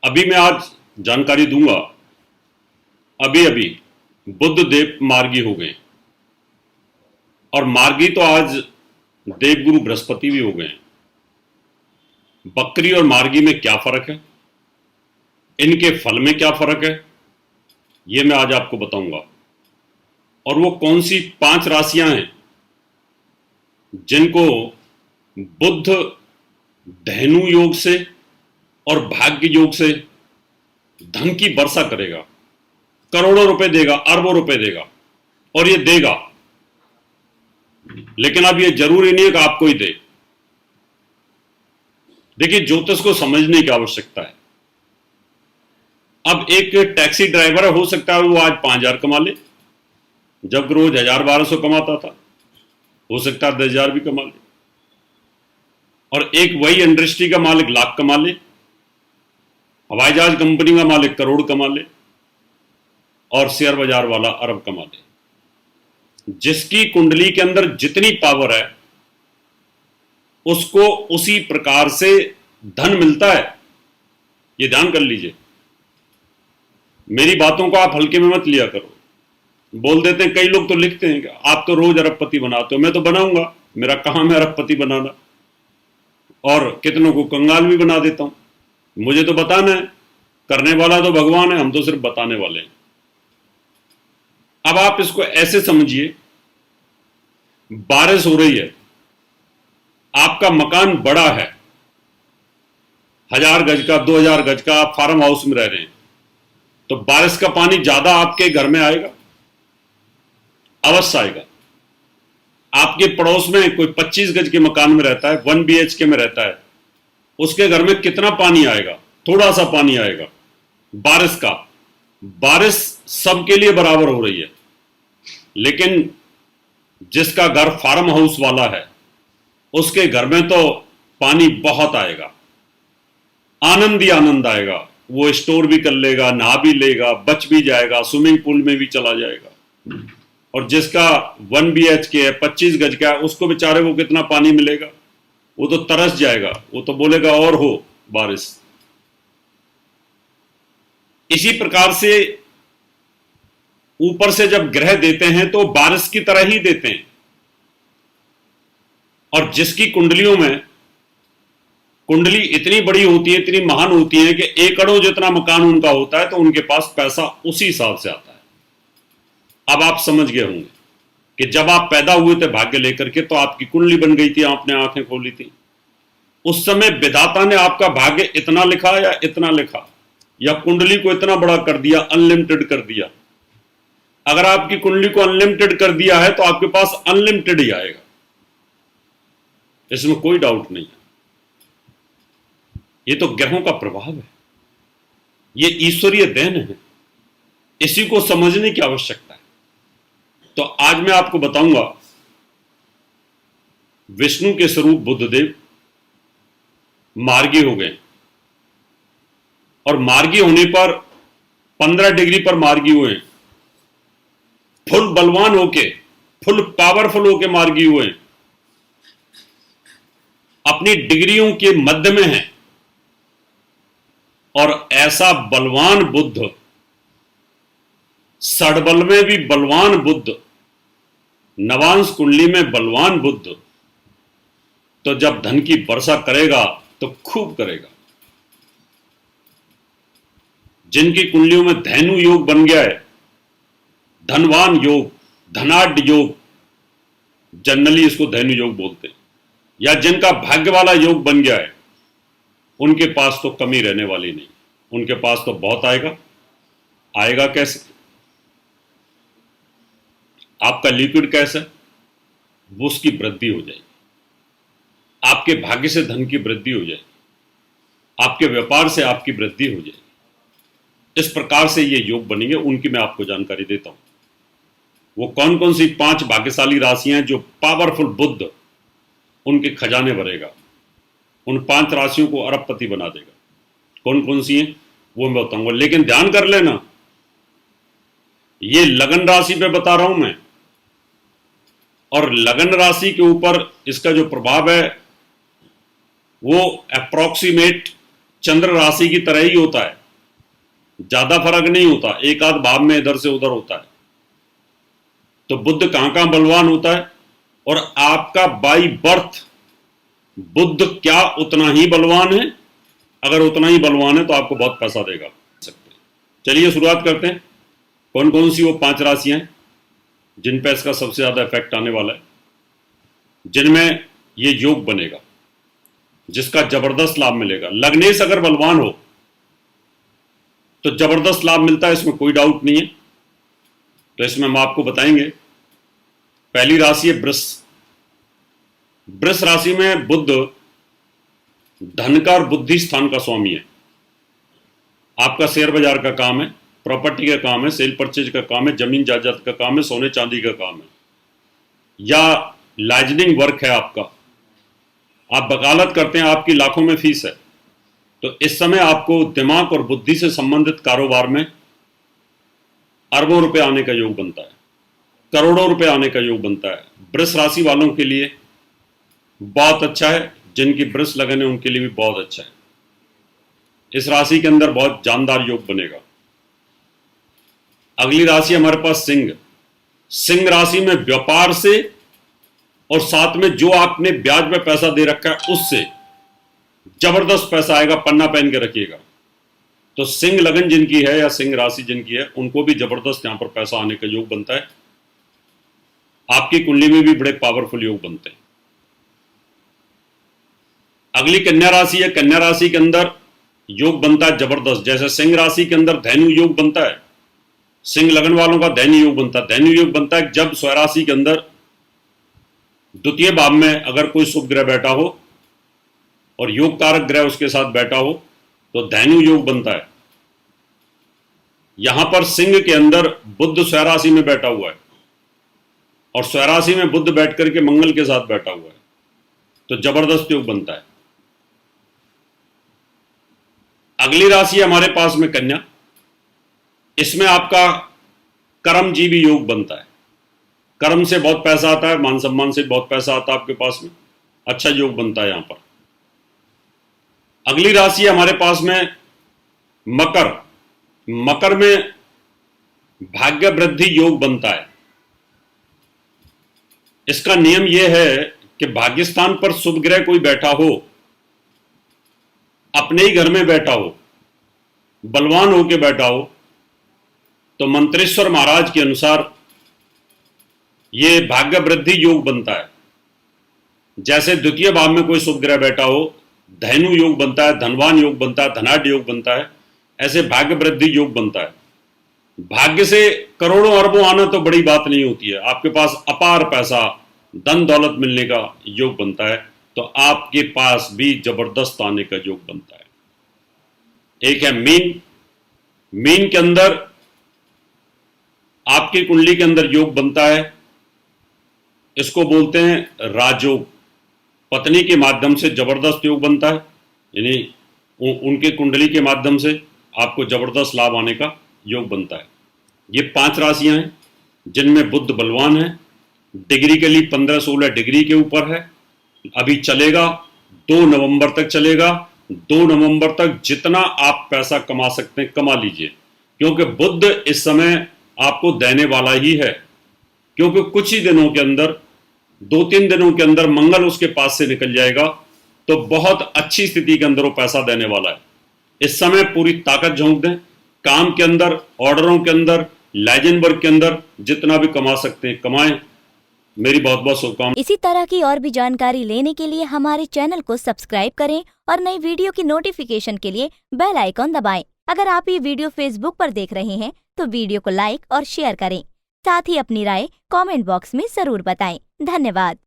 अभी मैं आज जानकारी दूंगा। अभी अभी बुध देव मार्गी हो गए और मार्गी तो आज देवगुरु बृहस्पति भी हो गए हैं। बकरी और मार्गी में क्या फर्क है, इनके फल में क्या फर्क है, यह मैं आज आपको बताऊंगा। और वो कौन सी 5 राशियां हैं जिनको बुध धनु योग से और भाग्य योग से धन की वर्षा करेगा, करोड़ों रुपए देगा, अरबों रुपए देगा। और ये देगा, लेकिन अब ये जरूरी नहीं है कि आपको ही दे। देखिए, ज्योतिष को समझने की आवश्यकता है। अब एक टैक्सी ड्राइवर हो सकता है वो आज 5,000 कमा ले, जब रोज 1,000-1,200 कमाता था। हो सकता है 10,000 भी कमा ले। और एक वही इंडस्ट्री का मालिक लाख कमा ले, हवाई जहाज कंपनी का मालिक करोड़ कमा ले, और शेयर बाजार वाला अरब कमा ले। जिसकी कुंडली के अंदर जितनी पावर है उसको उसी प्रकार से धन मिलता है। ये ध्यान कर लीजिए। मेरी बातों को आप हल्के में मत लिया करो। बोल देते हैं, कई लोग तो लिखते हैं कि आप तो रोज अरबपति बनाते हो। मैं तो बनाऊंगा, मेरा काम है अरबपति बनाना, और कितनों को कंगाल भी बना देता हूं। मुझे तो बताना है, करने वाला तो भगवान है, हम तो सिर्फ बताने वाले हैं। अब आप इसको ऐसे समझिए, बारिश हो रही है, आपका मकान बड़ा है, 1,000 गज का, 2,000 गज का, आप फार्म हाउस में रह रहे हैं, तो बारिश का पानी ज्यादा आपके घर में आएगा? अवश्य आएगा। आपके पड़ोस में कोई 25 गज के मकान में रहता है, 1 BHK में रहता है, उसके घर में कितना पानी आएगा? थोड़ा सा पानी आएगा बारिश का। बारिश सबके लिए बराबर हो रही है, लेकिन जिसका घर फार्म हाउस वाला है उसके घर में तो पानी बहुत आएगा, आनंद ही आनंद आएगा। वो स्टोर भी कर लेगा, नहा भी लेगा, बच भी जाएगा, स्विमिंग पूल में भी चला जाएगा। और जिसका 1 BHK है, 25 गज का है, उसको बेचारे को कितना पानी मिलेगा? वो तो तरस जाएगा, वो तो बोलेगा और हो बारिश। इसी प्रकार से ऊपर से जब ग्रह देते हैं तो बारिश की तरह ही देते हैं। और जिसकी कुंडलियों में कुंडली इतनी बड़ी होती है, इतनी महान होती है कि एकड़ों जितना मकान उनका होता है, तो उनके पास पैसा उसी हिसाब से आता है। अब आप समझ गए होंगे कि जब आप पैदा हुए थे भाग्य लेकर के, तो आपकी कुंडली बन गई थी, आपने आंखें खोली थी। उस समय विधाता ने आपका भाग्य इतना लिखा या इतना लिखा, या कुंडली को इतना बड़ा कर दिया, अनलिमिटेड कर दिया। अगर आपकी कुंडली को अनलिमिटेड कर दिया है तो आपके पास अनलिमिटेड ही आएगा, इसमें कोई डाउट नहीं है। ये तो ग्रहों का प्रभाव है, ये ईश्वरीय देन है, इसी को समझने की आवश्यकता है। तो आज मैं आपको बताऊंगा, विष्णु के स्वरूप बुधदेव मार्गी हो गए, और मार्गी होने पर 15 डिग्री पर मार्गी हुए, फुल बलवान होके, फुल पावरफुल होके मार्गी हुए, अपनी डिग्रियों के मध्य में हैं। और ऐसा बलवान बुध, षडबल में भी बलवान बुध, नवांश कुंडली में बलवान बुध, तो जब धन की वर्षा करेगा तो खूब करेगा। जिनकी कुंडलियों में धनु योग बन गया है, धनवान योग, धनाढ़ योग, जनरली इसको धनु योग बोलते हैं, या जिनका भाग्य वाला योग बन गया है, उनके पास तो कमी रहने वाली नहीं, उनके पास तो बहुत आएगा। आएगा कैसे? आपका लिक्विड कैश है, वो उसकी वृद्धि हो जाएगी, आपके भाग्य से धन की वृद्धि हो जाएगी, आपके व्यापार से आपकी वृद्धि हो जाएगी। इस प्रकार से ये योग बनेंगे, उनकी मैं आपको जानकारी देता हूं। वो कौन कौन सी 5 भाग्यशाली राशियां जो पावरफुल बुध उनके खजाने भरेगा, उन 5 राशियों को अरबपति बना देगा। कौन कौन सी हैं वो मैं बताऊंगा, लेकिन ध्यान कर लेना, ये लगन राशि पे बता रहा हूं मैं, और लगन राशि के ऊपर इसका जो प्रभाव है वो अप्रॉक्सीमेट चंद्र राशि की तरह ही होता है। ज्यादा फर्क नहीं होता, एक आध भाव में इधर से उधर होता है। तो बुध कहां कहां बलवान होता है, और आपका बाई बर्थ बुध क्या उतना ही बलवान है? अगर उतना ही बलवान है तो आपको बहुत पैसा देगा। चलिए शुरुआत करते हैं। कौन कौन सी वो 5 राशियां हैं जिन पे इसका सबसे ज्यादा इफेक्ट आने वाला है, जिनमें ये योग बनेगा, जिसका जबरदस्त लाभ मिलेगा। लग्नेश अगर बलवान हो तो जबरदस्त लाभ मिलता है, इसमें कोई डाउट नहीं है। तो इसमें हम आपको बताएंगे। पहली राशि है वृष। वृष राशि में बुध धन का और बुद्धि स्थान का स्वामी है। आपका शेयर बाजार का काम है, प्रॉपर्टी का काम है, सेल परचेज का काम है, जमीन जायदाद का काम है, सोने चांदी का काम है, या लाइजनिंग वर्क है आपका, आप वकालत करते हैं, आपकी लाखों में फीस है, तो इस समय आपको दिमाग और बुद्धि से संबंधित कारोबार में अरबों रुपए आने का योग बनता है, करोड़ों रुपए आने का योग बनता है। वृष राशि वालों के लिए बहुत अच्छा है, जिनकी वृष लगन है उनके लिए भी बहुत अच्छा है। इस राशि के अंदर बहुत जानदार योग बनेगा। अगली राशि हमारे पास सिंह। सिंह राशि में व्यापार से और साथ में जो आपने ब्याज में पैसा दे रखा है उससे जबरदस्त पैसा आएगा, पन्ना पहन के रखिएगा। तो सिंह लगन जिनकी है या सिंह राशि जिनकी है उनको भी जबरदस्त यहां पर पैसा आने का योग बनता है। आपकी कुंडली में भी बड़े पावरफुल योग बनते हैं। अगली कन्या राशि है। कन्या राशि के अंदर योग बनता है जबरदस्त। जैसे सिंह राशि के अंदर धैनु योग बनता है, सिंह लगन वालों का धैनु योग बनता है। धैनु योग बनता है जब स्वराशि के अंदर द्वितीय भाव में अगर कोई शुभ ग्रह बैठा हो और योग कारक ग्रह उसके साथ बैठा हो तो धैनु योग बनता है। यहां पर सिंह के अंदर बुध स्वराशि में बैठा हुआ है और स्वराशि में बुध बैठ करके मंगल के साथ बैठा हुआ है, तो जबरदस्त योग बनता है। अगली राशि हमारे पास में कन्या। इसमें आपका कर्मजीवी योग बनता है। कर्म से बहुत पैसा आता है, मान सम्मान से बहुत पैसा आता है आपके पास में, अच्छा योग बनता है यहां पर। अगली राशि हमारे पास में मकर। मकर में भाग्य वृद्धि योग बनता है। इसका नियम यह है कि भाग्यस्थान पर शुभ ग्रह कोई बैठा हो, अपने ही घर में बैठा हो, बलवान होके बैठा हो, तो मंत्रेश्वर महाराज के अनुसार यह भाग्य वृद्धि योग बनता है। जैसे द्वितीय भाव में कोई शुभ ग्रह बैठा हो, धैनु योग बनता है, धनवान योग बनता है, धनाढ़ योग बनता है, ऐसे भाग्य वृद्धि योग बनता है। भाग्य से करोड़ों अरबों आना तो बड़ी बात नहीं होती है, आपके पास अपार पैसा धन दौलत मिलने का योग बनता है, तो आपके पास भी जबरदस्त आने का योग बनता है। एक है मीन। मीन के अंदर आपकी कुंडली के अंदर योग बनता है, इसको बोलते हैं राजयोग। पत्नी के माध्यम से जबरदस्त योग बनता है, यानी उनके कुंडली के माध्यम से आपको जबरदस्त लाभ आने का योग बनता है। ये 5 राशियां हैं जिनमें बुध बलवान है। डिग्री के लिए 15-16 डिग्री के ऊपर है, अभी चलेगा, 2 नवंबर तक चलेगा। 2 नवंबर तक जितना आप पैसा कमा सकते हैं कमा लीजिए, क्योंकि बुध इस समय आपको देने वाला ही है। क्योंकि कुछ ही दिनों के अंदर, 2-3 दिनों के अंदर मंगल उसके पास से निकल जाएगा, तो बहुत अच्छी स्थिति के अंदर वो पैसा देने वाला है। इस समय पूरी ताकत झोंक दें, काम के अंदर, ऑर्डरों के अंदर, लाइजन वर्क के अंदर जितना भी कमा सकते हैं कमाएं। मेरी बहुत बहुत शुभकामनाएं। इसी तरह की और भी जानकारी लेने के लिए हमारे चैनल को सब्सक्राइब करें और नई वीडियो की नोटिफिकेशन के लिए बेल आइकॉन दबाएं। अगर आप ये वीडियो फेसबुक पर देख रहे हैं तो वीडियो को लाइक और शेयर करें। साथ ही अपनी राय कमेंट बॉक्स में जरूर बताएं। धन्यवाद।